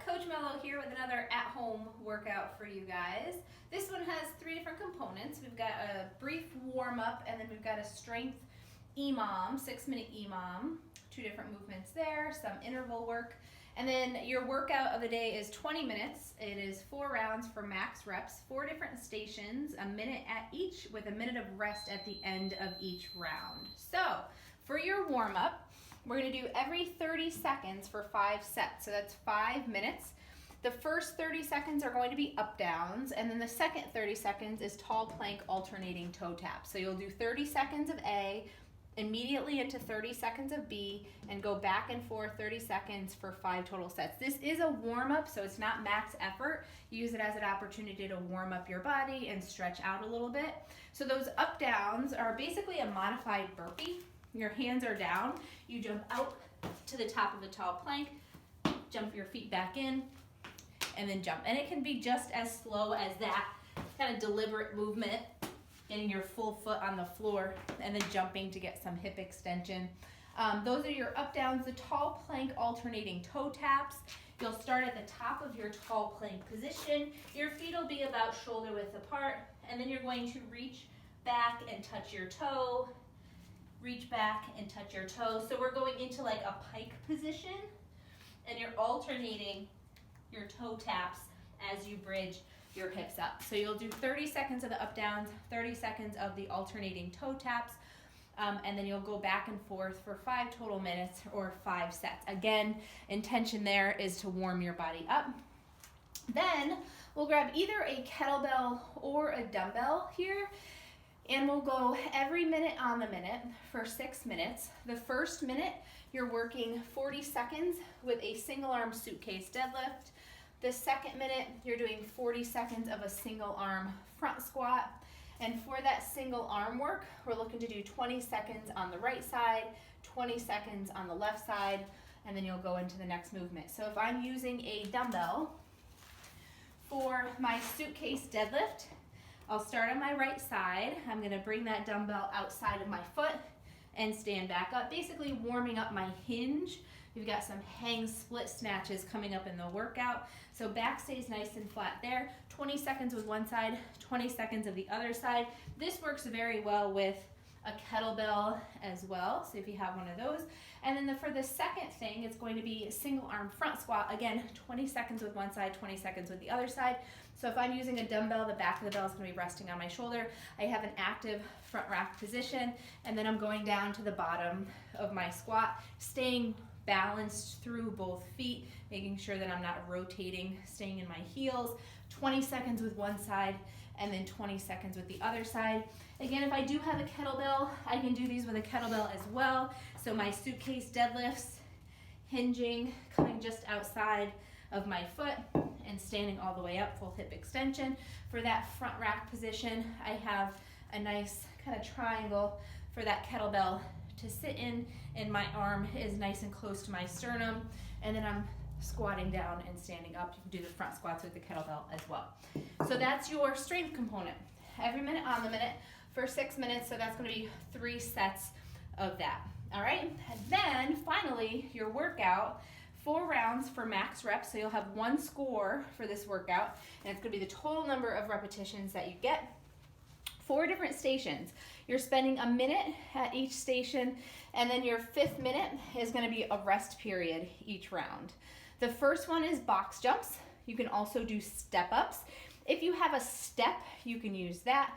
Coach Mello here with another at-home workout for you guys. This one has 3 different components. We've got a brief warm-up, and then we've got a strength EMOM, 6-minute EMOM, 2 different movements there, some interval work. And then your workout of the day is 20 minutes. It is 4 rounds for max reps, 4 different stations, a minute at each with a minute of rest at the end of each round. So for your warm-up, we're going to do every 30 seconds for 5 sets. So that's 5 minutes. The first 30 seconds are going to be up downs, and then the second 30 seconds is tall plank alternating toe taps. So you'll do 30 seconds of A, immediately into 30 seconds of B, and go back and forth 30 seconds for 5 total sets. This is a warm-up, so it's not max effort. Use it as an opportunity to warm up your body and stretch out a little bit. So those up downs are basically a modified burpee. Your hands are down, you jump out to the top of a tall plank, jump your feet back in, and then jump. And it can be just as slow as that kind of deliberate movement, getting your full foot on the floor and then jumping to get some hip extension. Those are your up downs. The tall plank alternating toe taps. You'll start at the top of your tall plank position. Your feet will be about shoulder width apart, and then you're going to reach back and touch your toe, reach back and touch your toe. So we're going into like a pike position, and you're alternating your toe taps as you bridge your hips up. So you'll do 30 seconds of the up downs, 30 seconds of the alternating toe taps, and then you'll go back and forth for 5 total minutes or 5 sets. Again, intention there is to warm your body up. Then we'll grab either a kettlebell or a dumbbell here, and we'll go every minute on the minute for 6 minutes. The first minute, you're working 40 seconds with a single arm suitcase deadlift. The second minute, you're doing 40 seconds of a single arm front squat. And for that single arm work, we're looking to do 20 seconds on the right side, 20 seconds on the left side, and then you'll go into the next movement. So if I'm using a dumbbell for my suitcase deadlift, I'll start on my right side. I'm going to bring that dumbbell outside of my foot and stand back up, basically warming up my hinge. We've got some hang split snatches coming up in the workout. So back stays nice and flat there. 20 seconds with one side, 20 seconds of the other side. This works very well with a kettlebell as well, so if you have one of those. And then for the second thing, it's going to be a single arm front squat. Again, 20 seconds with one side, 20 seconds with the other side. So if I'm using a dumbbell, the back of the bell is going to be resting on my shoulder. I have an active front rack position, and then I'm going down to the bottom of my squat, staying balanced through both feet, making sure that I'm not rotating, staying in my heels. 20 seconds with one side, and then 20 seconds with the other side. Again, if I do have a kettlebell, I can do these with a kettlebell as well. So my suitcase deadlifts, hinging, coming just outside of my foot and standing all the way up, full hip extension. For that front rack position, I have a nice kind of triangle for that kettlebell to sit in, and my arm is nice and close to my sternum, and then I'm squatting down and standing up. You can do the front squats with the kettlebell as well. So that's your strength component. Every minute on the minute for 6 minutes, so that's going to be 3 sets of that. All right, and then finally your workout, 4 rounds for max reps, so you'll have 1 score for this workout, and it's going to be the total number of repetitions that you get. 4 different stations. You're spending a minute at each station, and then your 5th minute is going to be a rest period each round. The first one is box jumps. You can also do step ups. If you have a step, you can use that.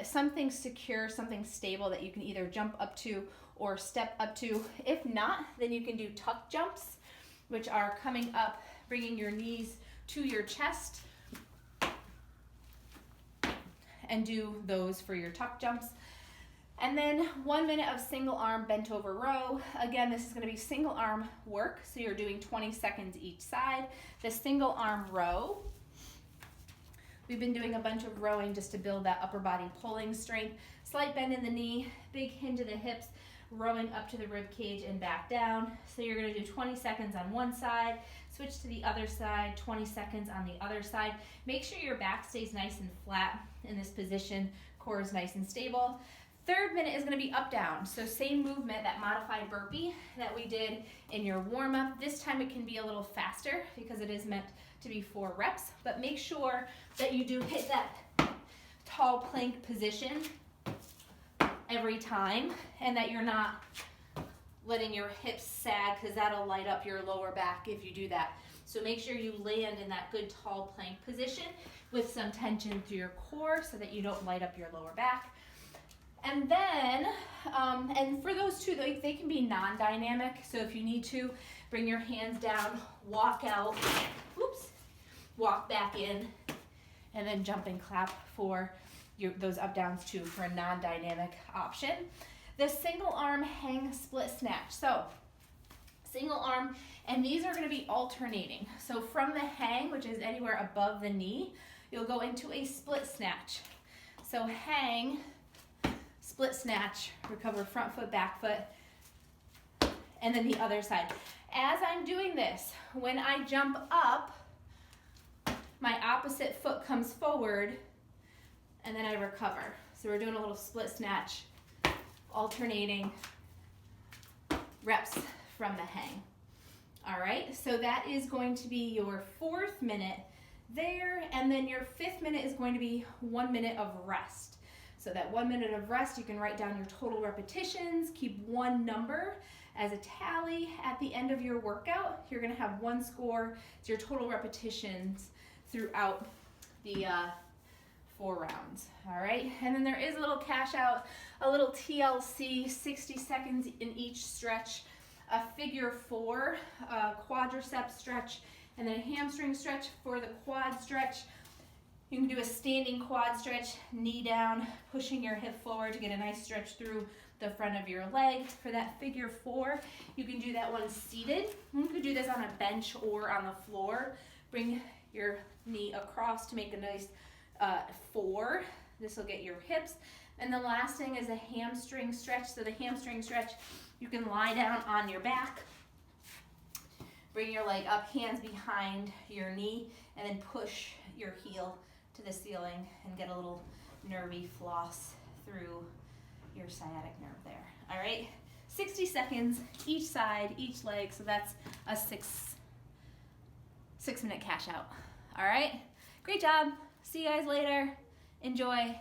Something secure, something stable that you can either jump up to or step up to. If not, then you can do tuck jumps, which are coming up, bringing your knees to your chest, and do those for your tuck jumps. And then 1 minute of single arm bent over row. Again, this is going to be single arm work, so you're doing 20 seconds each side. The single arm row, we've been doing a bunch of rowing just to build that upper body pulling strength. Slight bend in the knee, big hinge of the hips, rowing up to the rib cage and back down. So you're going to do 20 seconds on one side, switch to the other side, 20 seconds on the other side. Make sure your back stays nice and flat in this position, core is nice and stable. Third minute is gonna be up down. So same movement, that modified burpee that we did in your warm up. This time it can be a little faster because it is meant to be 4 reps, but make sure that you do hit that tall plank position every time and that you're not letting your hips sag, because that'll light up your lower back if you do that. So make sure you land in that good tall plank position with some tension through your core so that you don't light up your lower back. And then, and for those two, they can be non-dynamic. So if you need to, bring your hands down, walk out, oops, walk back in, and then jump and clap for those up downs too for a non-dynamic option. The single arm hang split snatch. So single arm, and these are gonna be alternating. So from the hang, which is anywhere above the knee, you'll go into a split snatch. So hang, split snatch, recover front foot, back foot, and then the other side. As I'm doing this, when I jump up, my opposite foot comes forward, and then I recover. So we're doing a little split snatch, alternating reps from the hang. All right, so that is going to be your 4th minute there, and then your 5th minute is going to be 1 minute of rest. So that 1 minute of rest, you can write down your total repetitions, keep 1 number as a tally at the end of your workout. You're gonna have 1 score, it's your total repetitions throughout the 4 rounds, all right? And then there is a little cash out, a little TLC, 60 seconds in each stretch, a figure 4, quadricep stretch, and then a hamstring stretch for the quad stretch. You can do a standing quad stretch, knee down, pushing your hip forward to get a nice stretch through the front of your leg. For that figure 4, you can do that one seated. You can do this on a bench or on the floor. Bring your knee across to make a nice 4. This will get your hips. And the last thing is a hamstring stretch. So the hamstring stretch, you can lie down on your back, bring your leg up, hands behind your knee, and then push your heel to the ceiling and get a little nervy floss through your sciatic nerve there. All right, 60 seconds each side, each leg. So that's a 6 minute cash out. All right, great job. See you guys later. Enjoy.